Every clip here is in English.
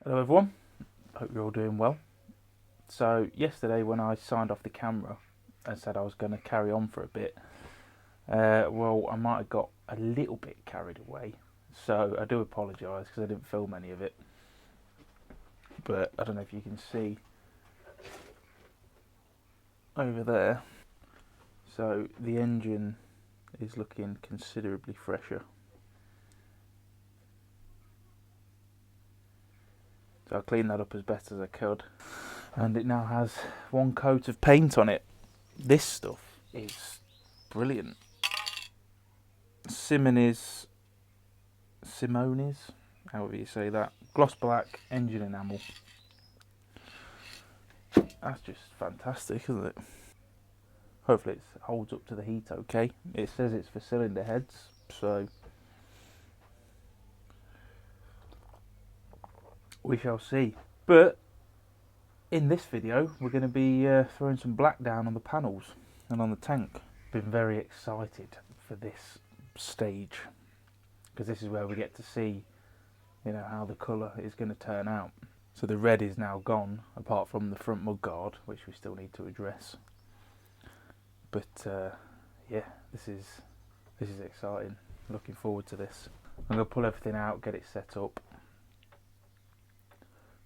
Hello everyone, hope you're all doing well. So yesterday when I signed off the camera and said I was going to carry on for a bit, well I might have got a little bit carried away, so I do apologise because I didn't film any of it. But I don't know if you can see over there, so the engine is looking considerably fresher. So I cleaned that up as best as I could, and it now has one coat of paint on it. This stuff is brilliant. Simone's, however you say that, gloss black engine enamel. That's just fantastic, isn't it? Hopefully it holds up to the heat okay. It says it's for cylinder heads, so we shall see. But in this video we're going to be throwing some black down on the panels and on the tank. Been very excited for this stage because this is where we get to see, you know, how the colour is going to turn out. So the red is now gone, apart from the front mudguard, which we still need to address. But yeah, this is exciting. Looking forward to this. I'm going to pull everything out, get it set up,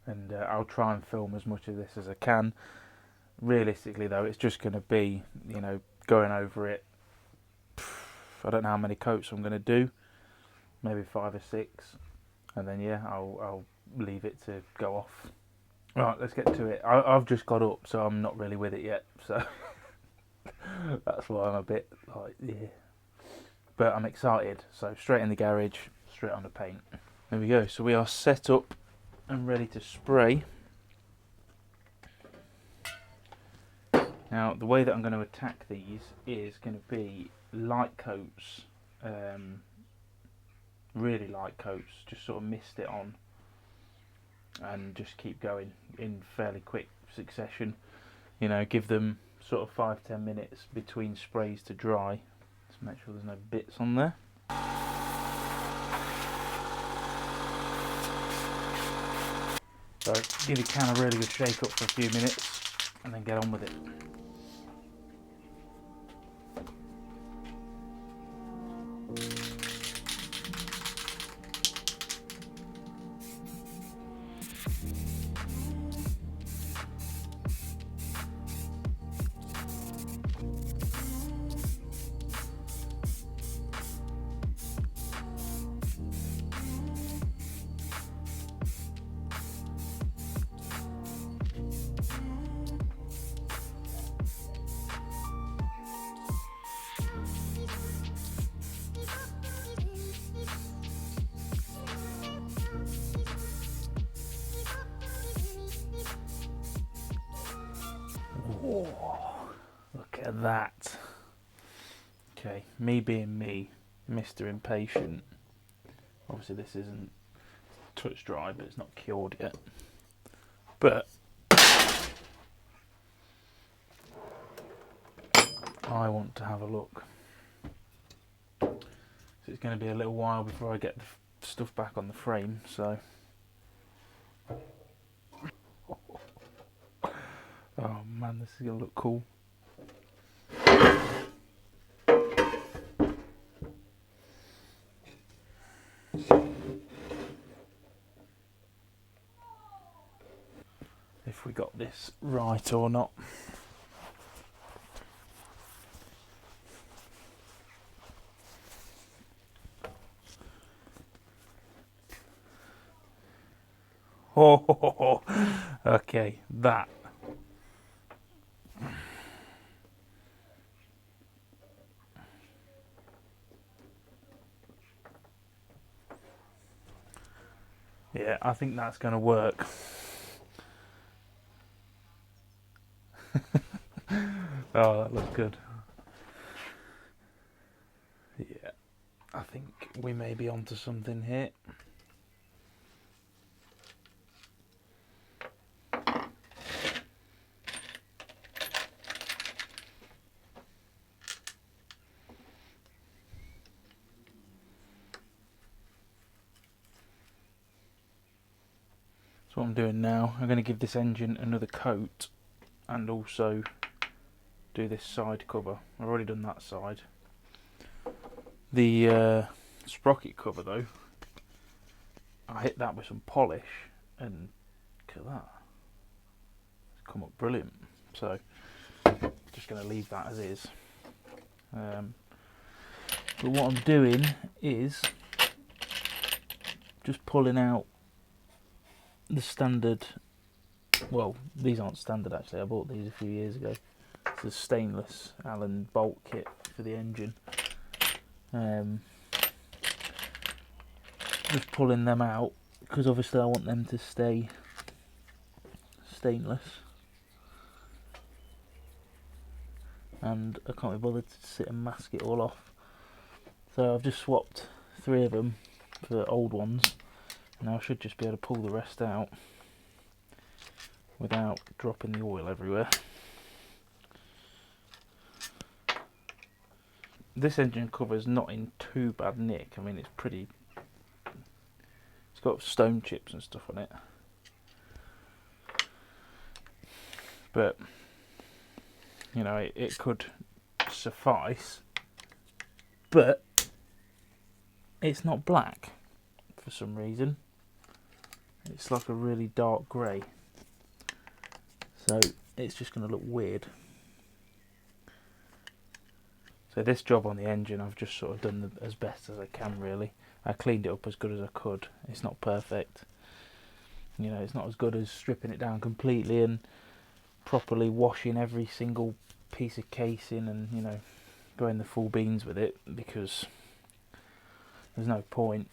and I'll try and film as much of this as I can. Realistically though, it's just going to be, you know, going over it. I don't know how many coats I'm going to do, maybe 5 or 6, and then yeah, I'll leave it to go off. Right, let's get to it. I've just got up, so I'm not really with it yet, so that's why I'm a bit like, yeah. But I'm excited, so straight in the garage, straight on the paint. There we go, so we are set up and ready to spray. Now, the way that I'm going to attack these is going to be light coats, really light coats, just sort of mist it on and just keep going in fairly quick succession. You know, give them sort of 5-10 minutes between sprays to dry. Just make sure there's no bits on there. So give your can a really good shake up for a few minutes and then get on with it. Oh, look at that. Okay, me being me, Mr. Impatient. Obviously this isn't touch dry, but it's not cured yet. But I want to have a look. So it's going to be a little while before I get the stuff back on the frame, so... Oh man, this is going to look cool. If we got this right or not. Oh, okay, that. Yeah, I think that's going to work. Oh, that looks good. Yeah, I think we may be onto something here. So what I'm doing now, I'm going to give this engine another coat and also do this side cover. I've already done that side. The sprocket cover though, I hit that with some polish and look at that, it's come up brilliant. So just going to leave that as is. But what I'm doing is just pulling out the standard, well these aren't standard actually, I bought these a few years ago. It's a stainless Allen bolt kit for the engine. Just pulling them out because obviously I want them to stay stainless, and I can't be bothered to sit and mask it all off. So I've just swapped 3 of them for old ones. Now I should just be able to pull the rest out without dropping the oil everywhere. This engine cover is not in too bad nick. I mean, it's pretty, it's got stone chips and stuff on it, but you know, it could suffice, but it's not black for some reason. It's like a really dark grey, so it's just going to look weird. So this job on the engine, I've just sort of done as best as I can really. I cleaned it up as good as I could. It's not perfect. You know, it's not as good as stripping it down completely and properly washing every single piece of casing and, you know, going the full beans with it, because there's no point.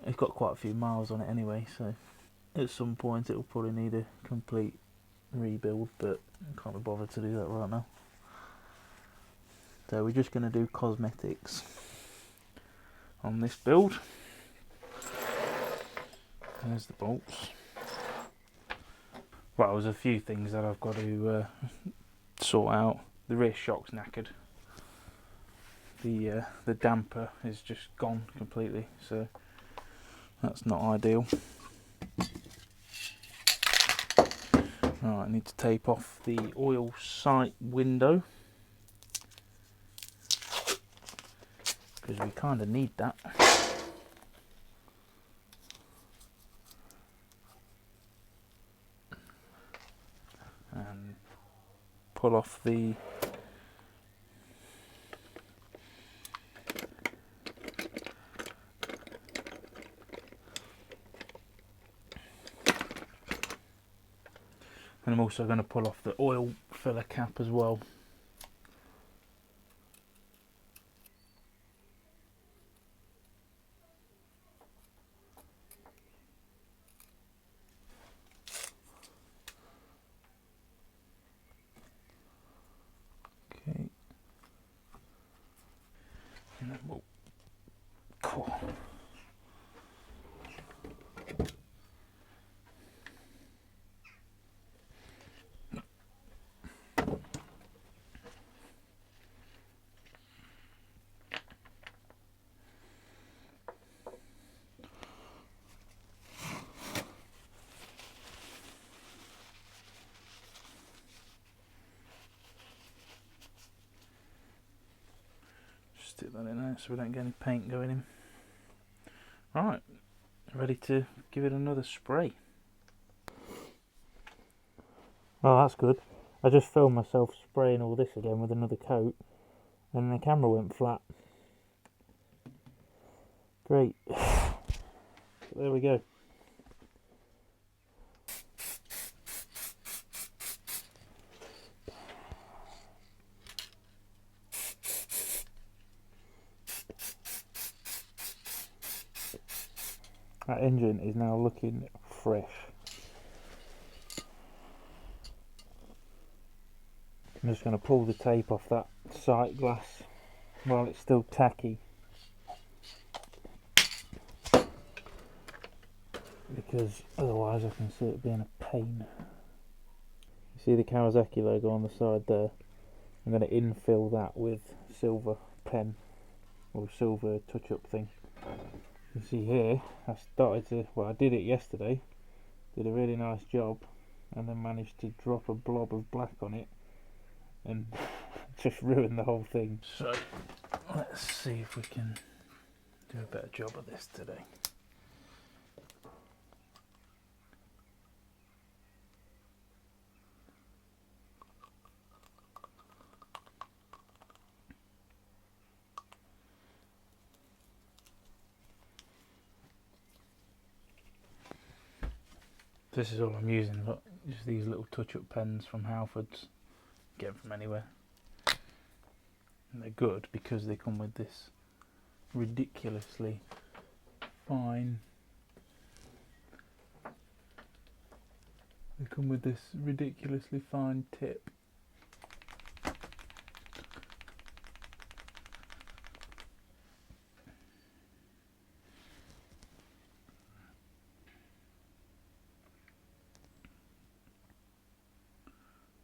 It's got quite a few miles on it anyway, so at some point it will probably need a complete rebuild, but I can't be bothered to do that right now. So we're just going to do cosmetics on this build. There's the bolts. Well, there's a few things that I've got to sort out. The rear shock's knackered. The damper is just gone completely, so that's not ideal. Right, I need to tape off the oil sight window, because we kind of need that. And pull off the and I'm also going to pull off the oil filler cap as well. Okay. And then we'll cool. Stick that in there so we don't get any paint going in. Right, ready to give it another spray. Well, that's good. I just filmed myself spraying all this again with another coat, and the camera went flat. Great. There we go. That engine is now looking fresh. I'm just going to pull the tape off that sight glass while it's still tacky, because otherwise I can see it being a pain. You see the Kawasaki logo on the side there? I'm going to infill that with silver pen or silver touch-up thing. You can see here, I started to, well, I did it yesterday, did a really nice job, and then managed to drop a blob of black on it and just ruin the whole thing. So let's see if we can do a better job of this today. This is all I'm using, look, just these little touch-up pens from Halfords. Get them from anywhere. And they're good because they come with this ridiculously fine. They come with this ridiculously fine tip.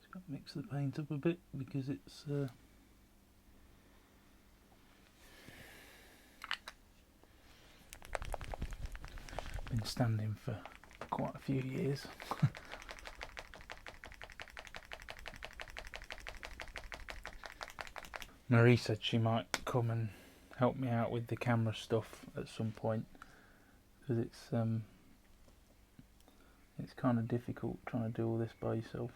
Just got to mix the paint up a bit because it's been standing for quite a few years. Marie said she might come and help me out with the camera stuff at some point because it's kind of difficult trying to do all this by yourself.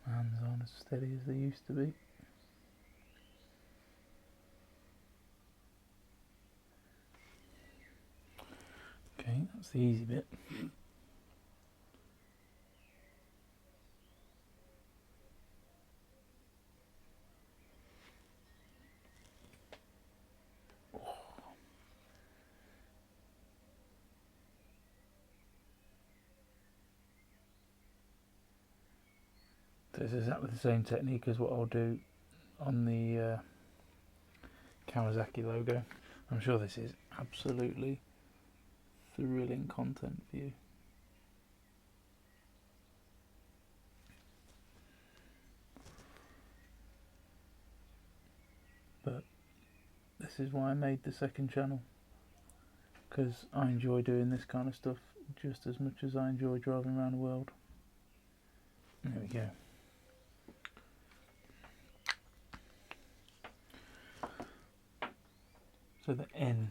Hands aren't as steady as they used to be. Okay, that's the easy bit. So it's exactly the same technique as what I'll do on the Kawasaki logo. I'm sure this is absolutely thrilling content for you. But this is why I made the second channel, because I enjoy doing this kind of stuff just as much as I enjoy driving around the world. There we go. So the N.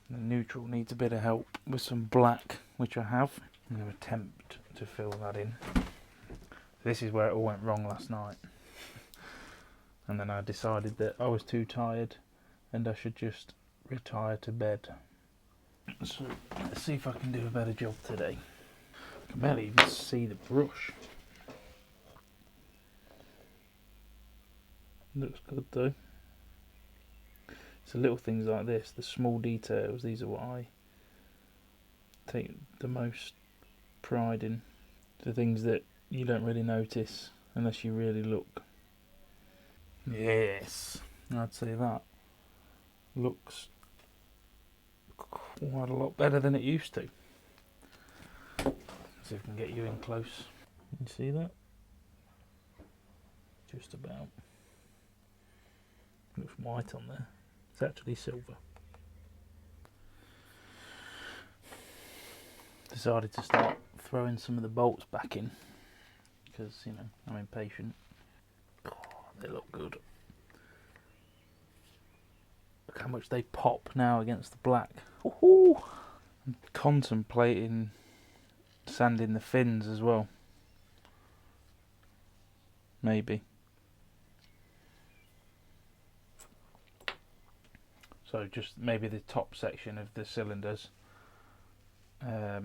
The neutral needs a bit of help with some black, which I have. I'm going to attempt to fill that in. This is where it all went wrong last night. And then I decided that I was too tired and I should just retire to bed. So let's see if I can do a better job today. I can barely even see the brush. Looks good though. So little things like this, the small details, these are what I take the most pride in. The things that you don't really notice unless you really look. Yes, I'd say that looks quite a lot better than it used to. See if we can get you in close. You see that? Just about. Looks white on there. It's actually silver. Decided to start throwing some of the bolts back in because, you know, I'm impatient. Oh, they look good. Look how much they pop now against the black. Woohoo! I'm contemplating sanding the fins as well. Maybe. So just maybe the top section of the cylinders. As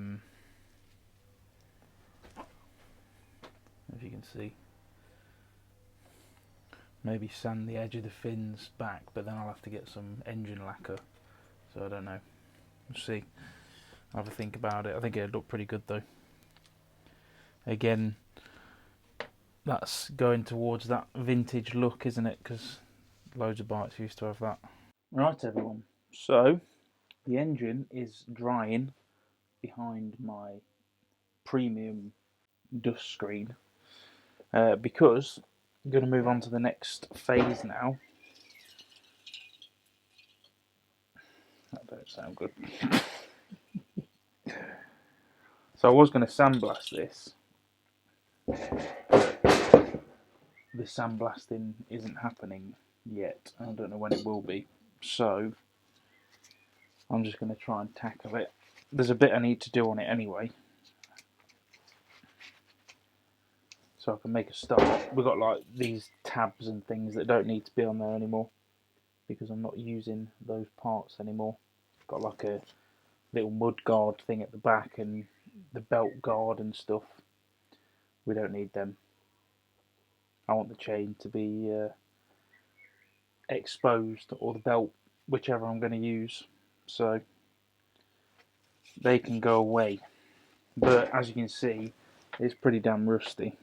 you can see. Maybe sand the edge of the fins back, but then I'll have to get some engine lacquer. So I don't know. We'll see. I'll have a think about it. I think it'd look pretty good though. Again, that's going towards that vintage look, isn't it? Because Loads of bikes used to have that. Right everyone, so the engine is drying behind my premium dust screen because I'm going to move on to the next phase now. That don't sound good. So I was going to sandblast this. The sandblasting isn't happening yet. I don't know when it will be. So I'm just going to try and tackle it. There's a bit I need to do on it anyway, so I can make a start. We've got like these tabs and things that don't need to be on there anymore because I'm not using those parts anymore. Got like a little mud guard thing at the back and the belt guard and stuff. We don't need them. I want the chain to be exposed, or the belt, whichever I'm going to use, so they can go away. But as you can see, it's pretty damn rusty,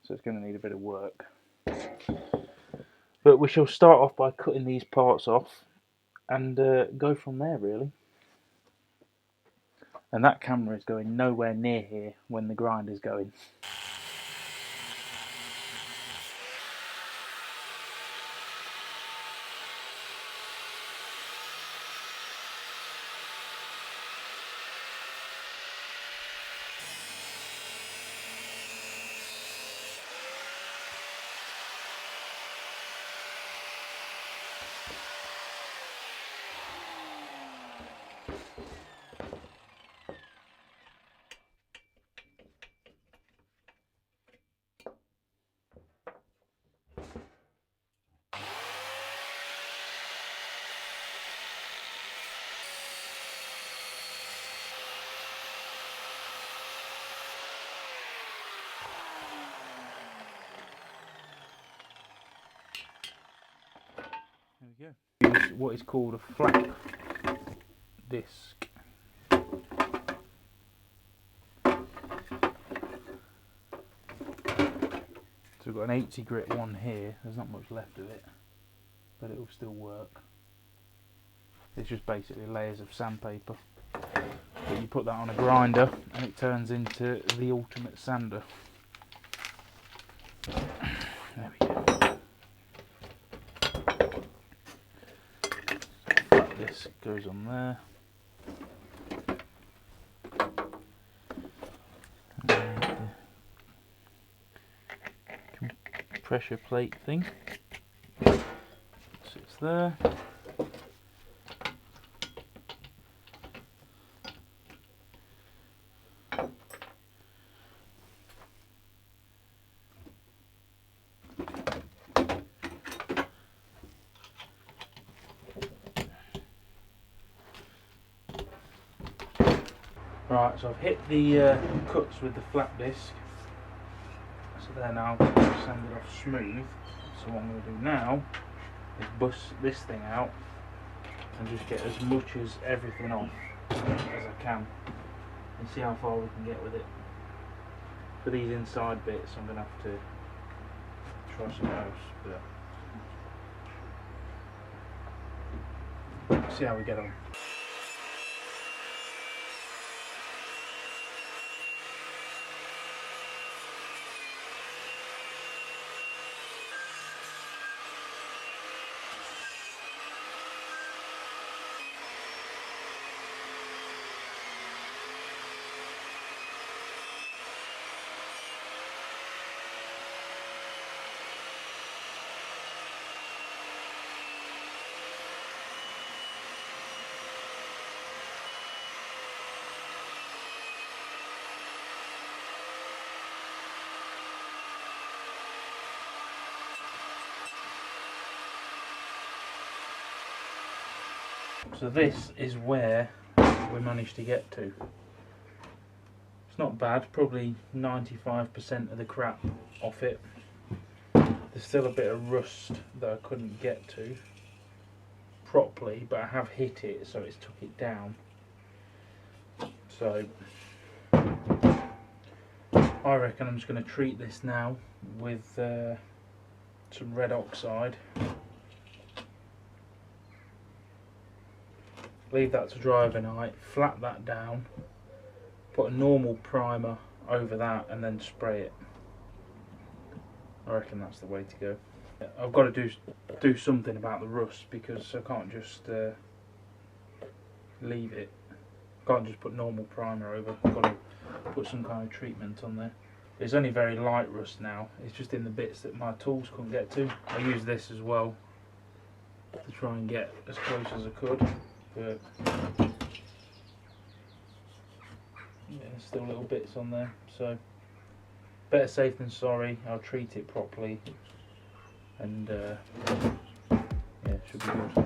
so it's going to need a bit of work. But we shall start off by cutting these parts off and go from there, really. And that camera is going nowhere near here when the grind is going. There we go. Use what is called a flap disc. So we've got an 80 grit one here. There's not much left of it, but it will still work. It's just basically layers of sandpaper. But you put that on a grinder and it turns into the ultimate sander. There we go. Flat disc goes on there. Pressure plate thing sits there. Right, so I've hit the cuts with the flat disc. So they're now sanded off smooth. So what I'm going to do now is bust this thing out and just get as much as everything off as I can and see how far we can get with it. For these inside bits I'm going to have to try something else, but see how we get on. So this is where we managed to get to. It's not bad, probably 95% of the crap off it. There's still a bit of rust that I couldn't get to properly, but I have hit it, so it's took it down. So I reckon I'm just going to treat this now with some red oxide. Leave that to dry overnight, flat that down, put a normal primer over that and then spray it. I reckon that's the way to go. I've got to do something about the rust, because I can't just leave it. Can't just put normal primer over. I've got to put some kind of treatment on there. It's only very light rust now. It's just in the bits that my tools couldn't get to. I use this as well to try and get as close as I could, but yeah, there's still little bits on there. So better safe than sorry. I'll treat it properly, and yeah, it should be good.